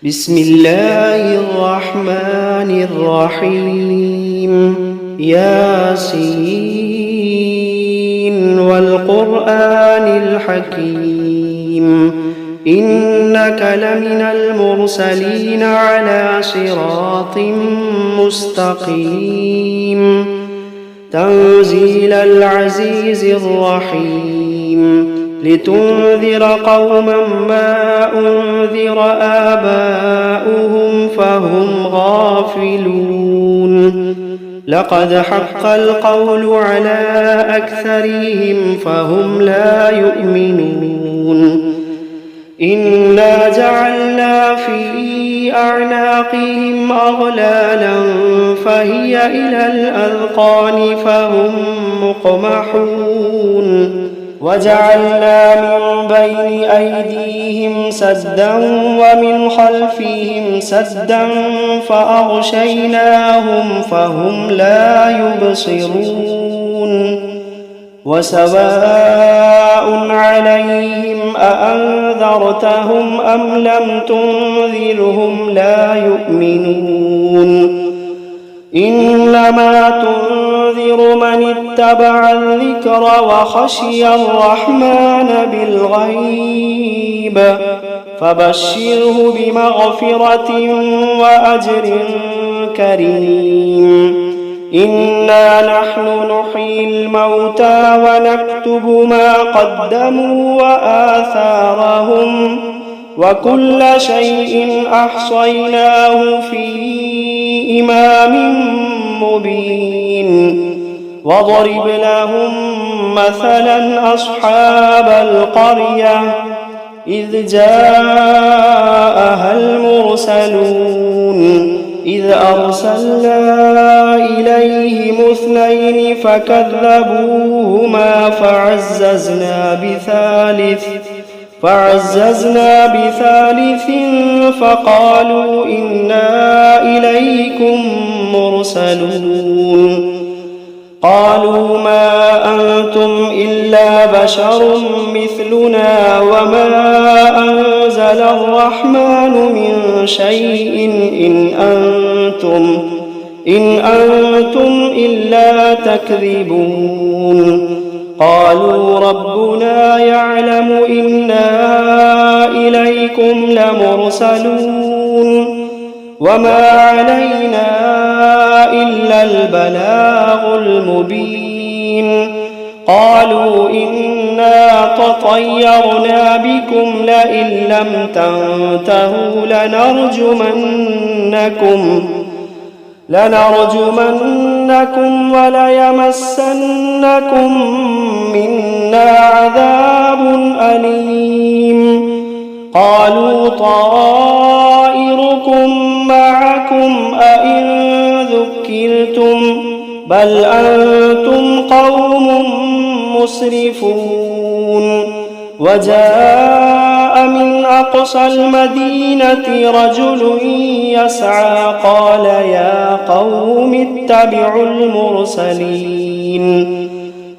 بسم الله الرحمن الرحيم ياسين والقرآن الحكيم إنك لمن المرسلين على صراط مستقيم تنزيل العزيز الرحيم لتنذر قوما ما أنذر آباؤهم فهم غافلون لقد حق القول على أكثرهم فهم لا يؤمنون إنا جعلنا في أعناقهم أغلالا فهي إلى الأذقان فهم مقمحون وجعلنا من بين أيديهم سدا ومن خلفهم سدا فأغشيناهم فهم لا يبصرون وسواء عليهم أأنذرتهم أم لم تنذرهم لا يؤمنون إنما تنذر من اتبع الذكر وخشي الرحمن بالغيب فبشره بمغفرة وأجر كريم إنا نحن نحيي الموتى ونكتب ما قدموا وآثارهم وكل شيء أحصيناه في إمام مبين واضرب لهم مثلا أصحاب القرية إذ جاءها المرسلون إذ أرسلنا إليهم 2 فكذبوهما فعززنا بثالث فقالوا إنا إليكم مرسلون قالوا ما أنتم إلا بشر مثلنا وما أنزل الرحمن من شيء إن أنتم إلا تكذبون قالوا ربنا يعلم إنا إليكم لمرسلون وما علينا إلا البلاغ المبين قالوا إنا تطيرنا بكم لئن لم تنتهوا لنرجمنكم وليمسنكم منا عذاب أليم قالوا طائركم معكم أئن ذكرتم بل أنتم قوم مسرفون وجاء من أقصى المدينة رجل يسعى قال يا قوم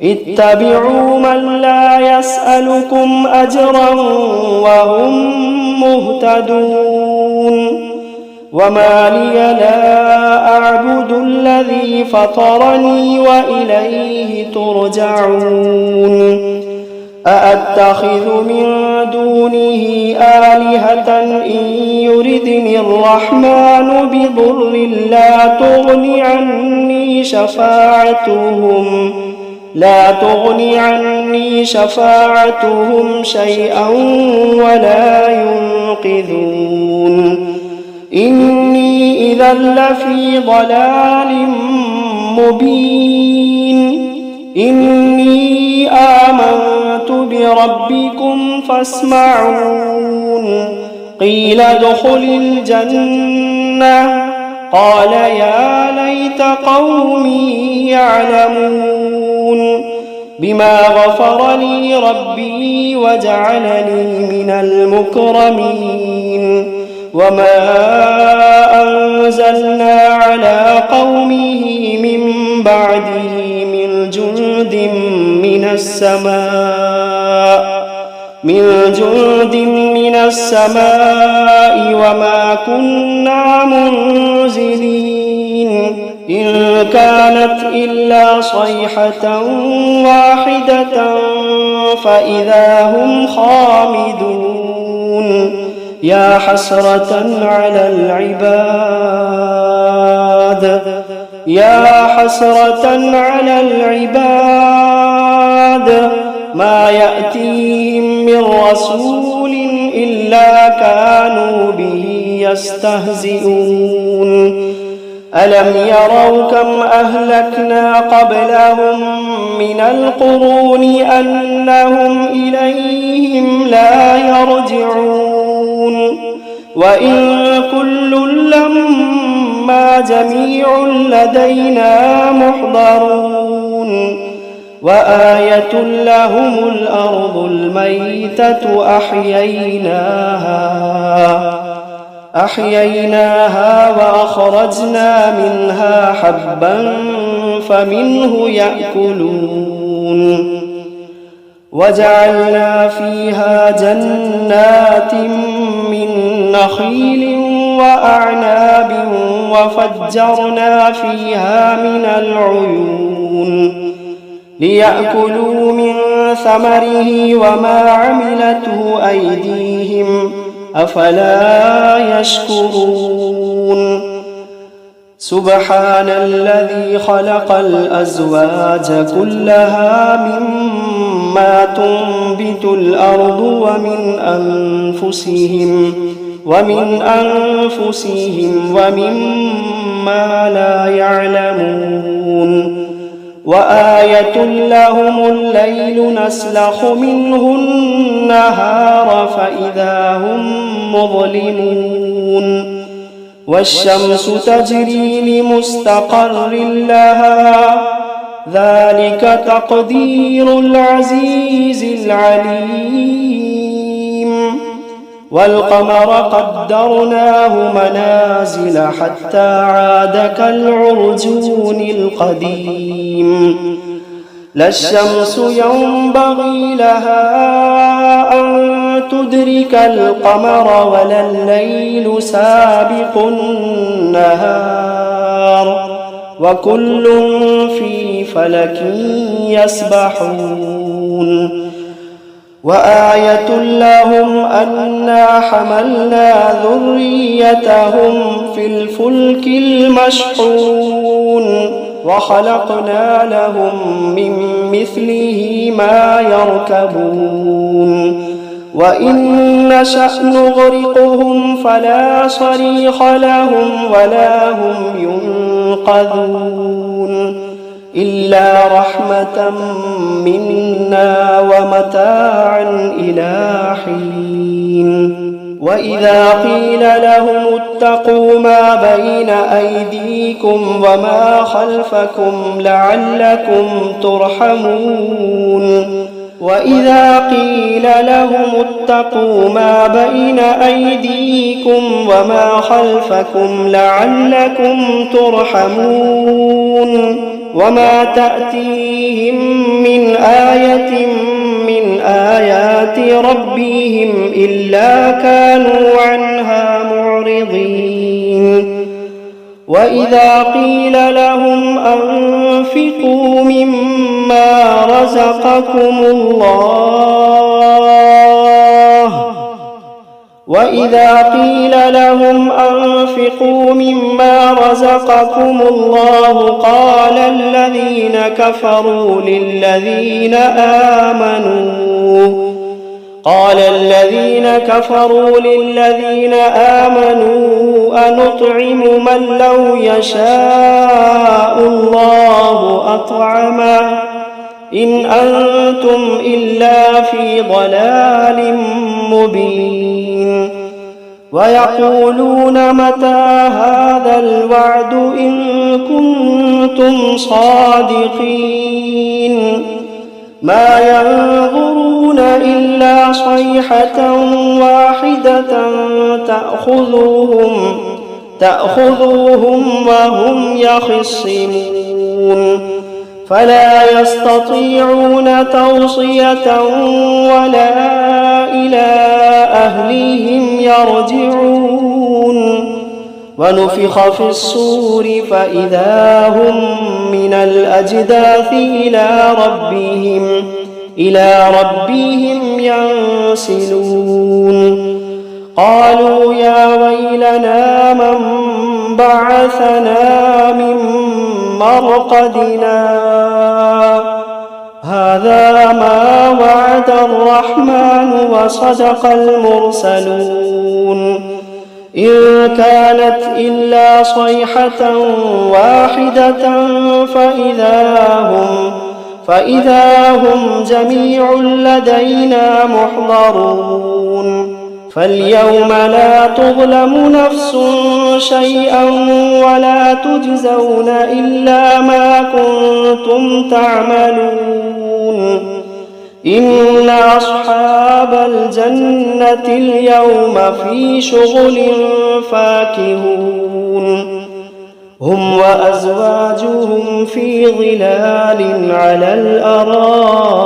اتبعوا من لا يسألكم أجرا وهم مهتدون وما لي لا أعبد الذي فطرني وإليه ترجعون أأتخذ من دونه آلهة إن يردني الرحمن بضر لا تغني عني شفاعتهم شيئا ولا ينقذون إني إذا لفي ضلال مبين إني آمنت بربكم فاسمعون قيل ادخل الجنة قال يا ليت قومي يعلمون بما غفر لي ربي وجعلني من المكرمين وما أنزلنا على قومه من بعده من جند من السماء من جند من السماء وما كنا منزلين إن كانت إلا صيحة واحدة فإذا هم خامدون يا حسرة على العباد يا حسرة على العباد ما يأتيهم من رسول إلا كانوا به يستهزئون ألم يروا كم أهلكنا قبلهم من القرون أنهم إليهم لا يرجعون وإن كل لما جميع لدينا محضرون وآية لهم الأرض الميتة أحييناها وأخرجنا منها حبا فمنه يأكلون وجعلنا فيها جنات من نخيل وأعناب وفجرنا فيها من العيون ليأكلوا من ثمره وما عملته أيديهم أفلا يشكرون سبحان الذي خلق الأزواج كلها مما تنبت الأرض ومن أنفسهم ومما لا يعلمون وآية لهم الليل نسلخ منه النهار فإذا هم مظلمون والشمس تجري لمستقر لها ذلك تقدير العزيز العليم والقمر قدرناه منازل حتى عاد كالعرجون القديم لا الشمس ينبغي لها أن تدرك القمر ولا الليل سابق النهار وكل في فلك يسبحون وآية لهم أنا حملنا ذريتهم في الفلك المشحون وخلقنا لهم من مثله ما يركبون وإن نشأ نغرقهم فلا صريخ لهم ولا هم ينقذون إلا رحمة منا ومتاعا إلى حين وإذا قيل لهم اتقوا ما بين أيديكم وما خلفكم لعلكم ترحمون وإذا قيل لهم اتقوا ما بين أيديكم وما خلفكم لعلكم ترحمون وما تأتيهم من آية من آيات ربهم إلا كانوا عنها معرضين وإذا قيل لهم أنفقوا مما رزقكم الله قال الذين كفروا للذين آمنوا أنطعم من لو يشاء الله أطعمه إن أنتم إلا في ضلال مبين ويقولون متى هذا الوعد إن كنتم صادقين ما ينظرون إلا صيحة واحدة تأخذوهم وهم يخصمون فلا يستطيعون توصية ولا إلى أهليهم يرجعون ونفخ في الصور فإذا هم من الأجداث إلى ربهم ينسلون قالوا يا ويلنا من بعثنا من مرقدنا هذا ما وعد الرحمن وصدق المرسلون إن كانت إلا صيحة واحدة فإذا هم جميع لدينا محضرون فاليوم لا تظلم نفس شيئا ولا تجزون إلا ما كنتم تعملون إن أصحاب الجنة اليوم في شغل فاكهون هم وأزواجهم في ظلال على الأرائك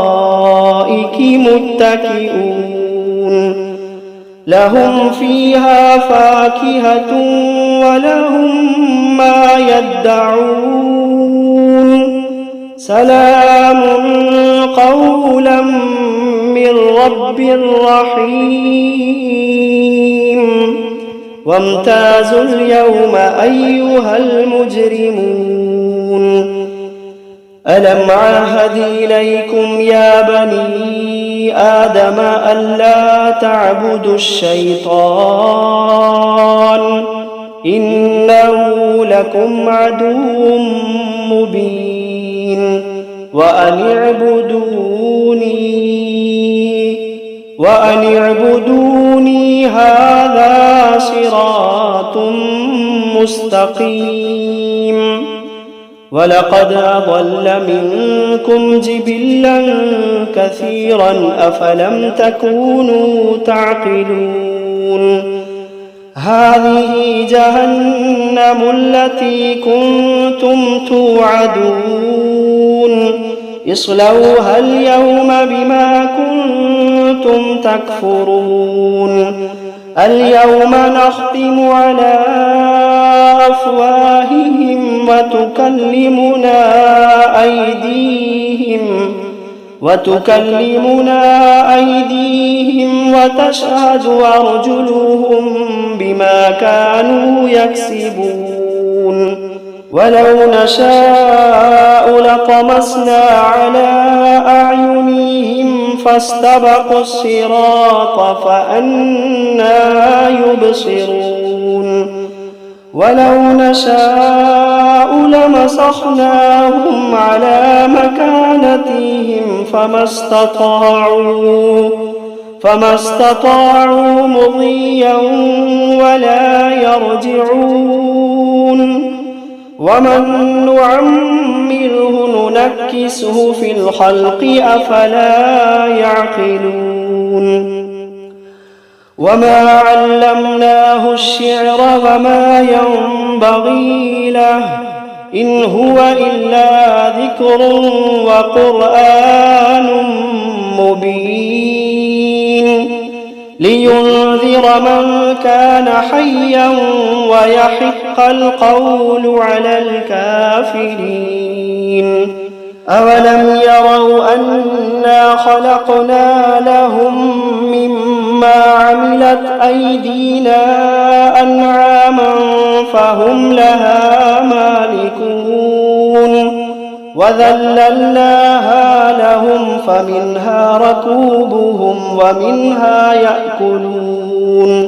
متكئون لهم فيها فاكهة ولهم ما يدعون سلام قولا من رب رحيم وامتازوا اليوم أيها المجرمون ألم عاهد إليكم يا بني آدم ألا تعبدوا الشيطان إنه لكم عدو مبين وأن اعبدوني هذا صراط مستقيم ولقد أضل منكم جبلا كثيرا أفلم تكونوا تعقلون هذه جهنم التي كنتم توعدون اصلوها اليوم بما كنتم تكفرون اليوم نختم على أفواههم وتكلمنا أيديهم وتشهد أرجلهم بما كانوا يكسبون ولو نشاء لطمسنا على أعينهم فاستبقوا الصراط فأنى يبصرون ولو نشاء لمسخناهم على مكانتهم فما استطاعوا مضيا ولا يرجعون ومن نعمره ننكسه في الخلق أفلا يعقلون وما علمناه الشعر وما ينبغي له إن هو إلا ذكر وقرآن مبين لينذر من كان حيا ويحق القول على الكافرين أولم يروا أنا خلقنا لهم مما عملت أيدينا أنعاما فهم لها مالكون وذللناها لهم فمنها ركوبهم ومنها يأكلون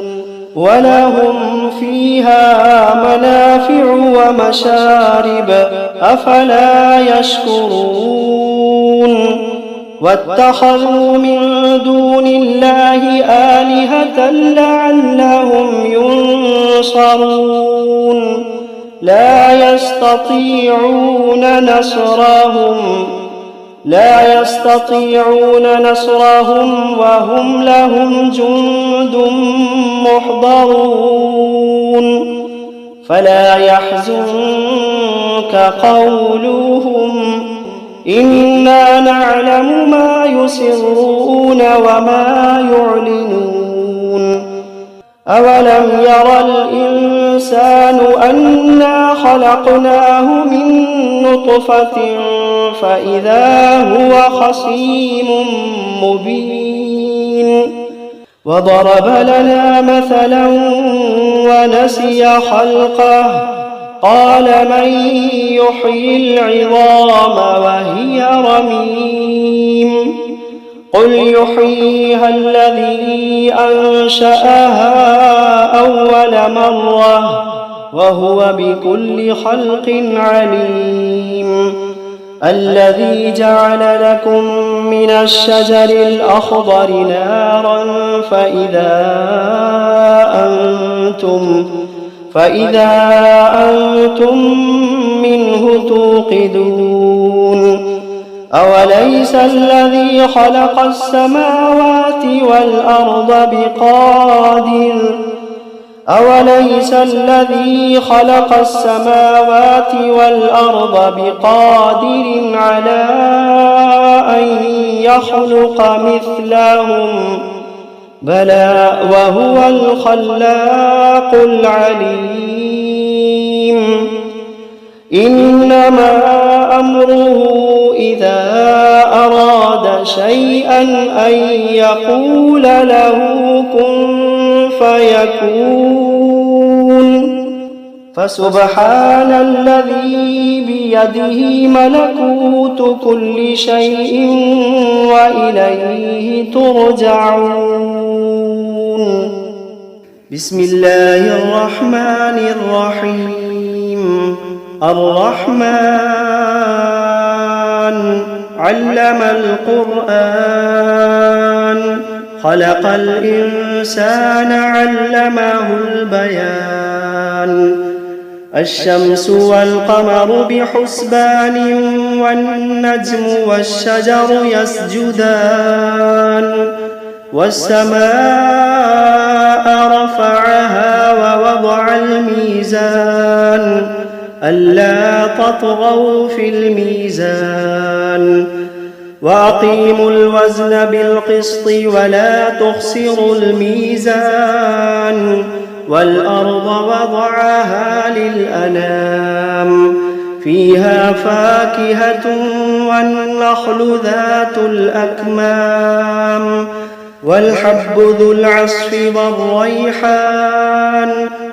ولهم فيها منافع ومشارب أفلا يشكرون واتخذوا من دون الله آلهة لعلهم ينصرون لا يستطيعون نصرهم وهم لهم جند محضرون فلا يحزنك قولهم إنا نعلم ما يسرون وما يعلنون أولم ير الإنسان أنا خلقناه من نطفة فإذا هو خصيم مبين وضرب لنا مثلا ونسي خلقه قال من يحيي العظام وهي رميم قل يحييها الذي أنشأها أول مرة وهو بكل خلق عليم الذي جعل لكم من الشجر الأخضر نارا فإذا أنتم منه توقدون أوليس الذي خلق السماوات والأرض بقادر على أن يخلق مثلهم بلى وهو الخلاق العليم إنما أمره إذا أراد شيئا أن يقول له كن فيكون فسبحان الذي بيده ملكوت كل شيء وإليه ترجعون بسم الله الرحمن الرحيم الرحمن علم القرآن خلق الإنسان علمه البيان الشمس والقمر بحسبان والنجم والشجر يسجدان والسماء رفعها ووضع الميزان ألا تطغوا في الميزان وأقيموا الوزن بالقسط ولا تخسروا الميزان والأرض وضعها للأنام فيها فاكهة والنخل ذات الأكمام والحب ذو العصف والريحان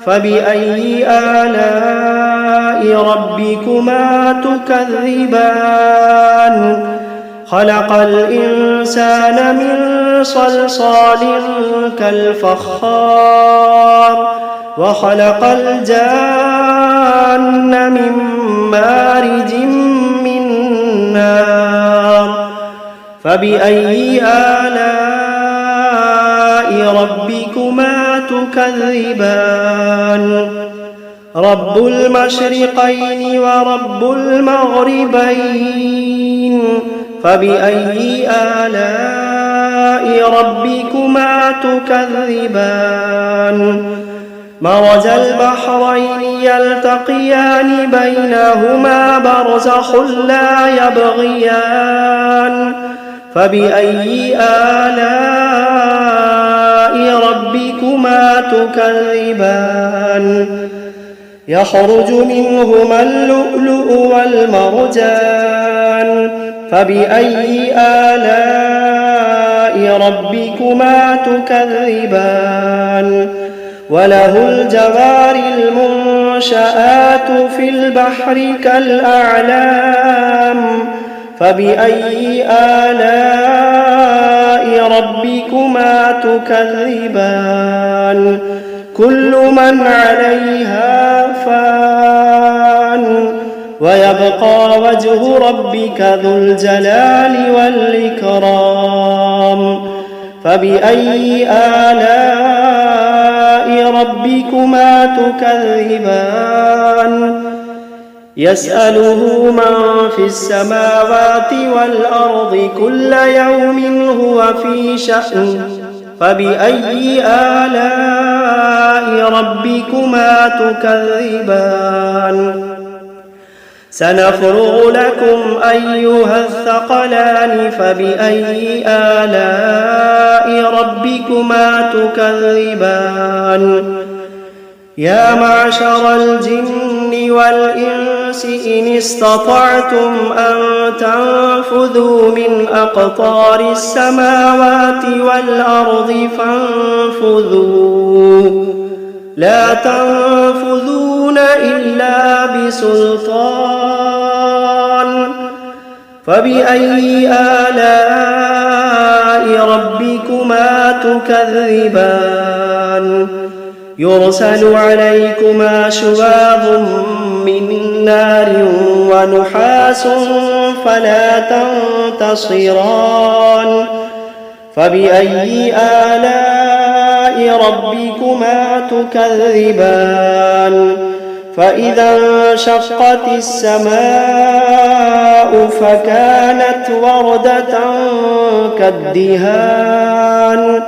فبأي آلاء ربكما تكذبان خلق الإنسان من صلصال كالفخار وخلق الجان من مارج من نار فبأي آلاء ربكما تكذبان رب المشرقين ورب المغربين فبأي آلاء ربكما تكذبان مرج البحرين يلتقيان بينهما برزخ لا يبغيان فبأي آلاء ربكما تكذبان يخرج منهما اللؤلؤ والمرجان فبأي آلاء ربكما تكذبان وله الجوار المنشآت في البحر كالأعلام فبأي آلاء ربكما تكذبان كل من عليها فان ويبقى وجه ربك ذو الجلال والإكرام فبأي آلاء ربكما تكذبان يسأله من في السماوات والأرض كل يوم هو في شأن فبأي آلاء ربكما تكذبان سنفرغ لكم أيها الثقلان فبأي آلاء ربكما تكذبان يا معشر الجن والإنس إن استطعتم أن تنفذوا من أقطار السماوات والأرض فانفذوا لا تنفذون إلا بسلطان فبأي آلاء ربكما تكذبان يرسل عليكما شواظ من نار ونحاس فلا تنتصران فبأي آلاء ربكما تكذبان فإذا انشقت السماء فكانت وردة كالدهان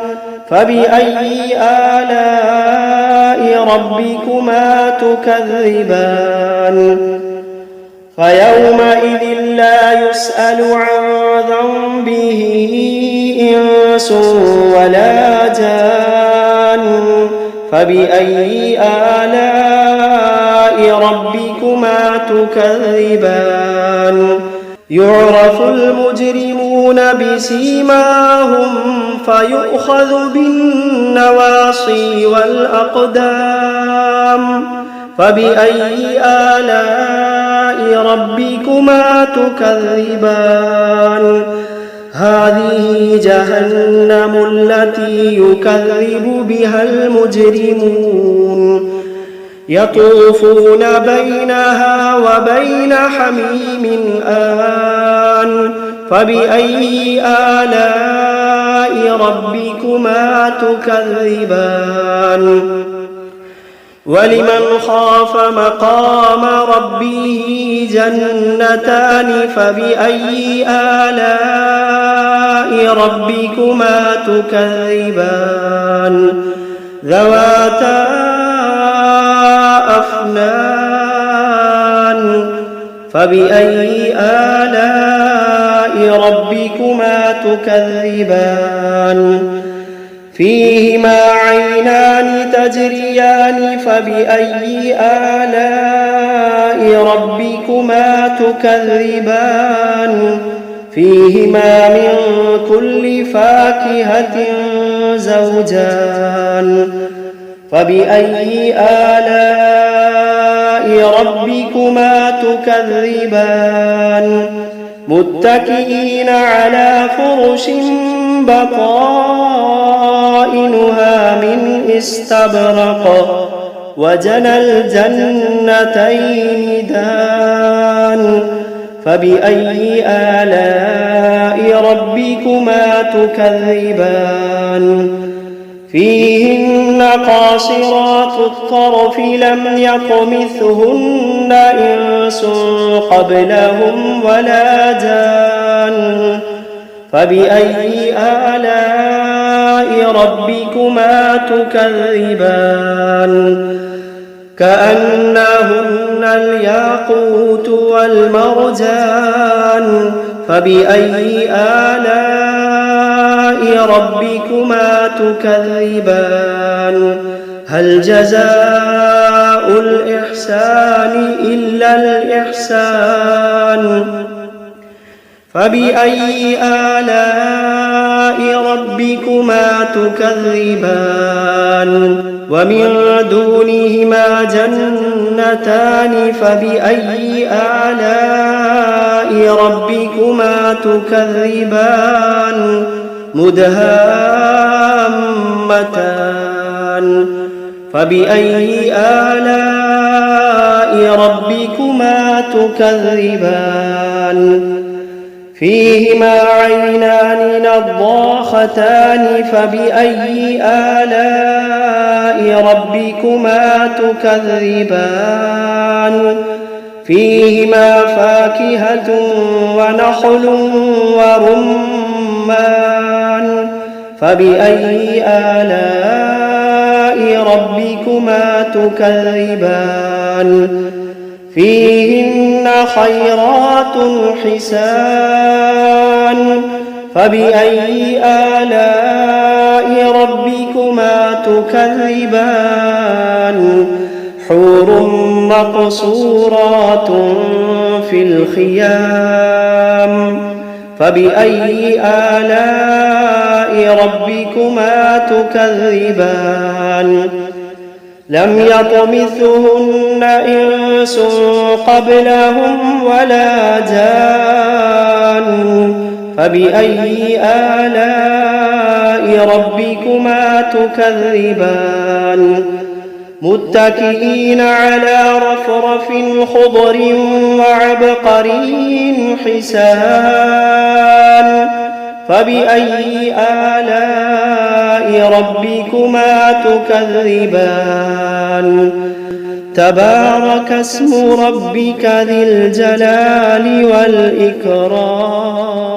فبأي آلاء ربكما تكذبان فيومئذ لا يسأل عن ذنبه إنس ولا جان فبأي آلاء ربكما تكذبان يعرف المجرمون بسيماهم فيؤخذ بالنواصي والأقدام فبأي آلاء ربكما تكذبان هذه جهنم التي يكذب بها المجرمون يطوفون بينها وبين حميم آن فبأي آلاء ربكما تكذبان ولمن خاف مقام ربه جنتان فبأي آلاء ربكما تكذبان ذواتا أفنان فبأي آلاء ربكما تكذبان فيهما عينان تجريان فبأي آلاء ربكما تكذبان فيهما من كل فاكهة زوجان فبأي آلاء ربكما تكذبان متكئين على فرش بطائنها من استبرق وجنى الجنتين دان فبأي آلاء ربكما تكذبان فيهن قاصرات الطرف لم يطمثهن إنس قبلهم ولا جان فبأي آلاء ربكما تكذبان كأنهن الياقوت والمرجان فبأي آلاء ربكما تكذبان هل جزاء الإحسان إلا الإحسان فبأي آلاء ربكما تكذبان ومن دونهما جنتان فبأي آلاء ربكما تكذبان مدهامتان فبأي آلاء ربكما تكذبان فيهما عينان نضاختان فبأي آلاء ربكما تكذبان فيهما فاكهة ونخل ورمان فبأي آلاء ربكما تكذبان فيهن خيرات حسان فبأي آلاء ربكما تكذبان حور مقصورات في الخيام فبأي آلاء ربكما تكذبان لم يطمثهن إنس قبلهم ولا جان فبأي آلاء ربكما تكذبان متكئين على رفرف خضر وعبقري حسان فبأي آلاء ربكما تكذبان تبارك اسم ربك ذي الجلال والإكرام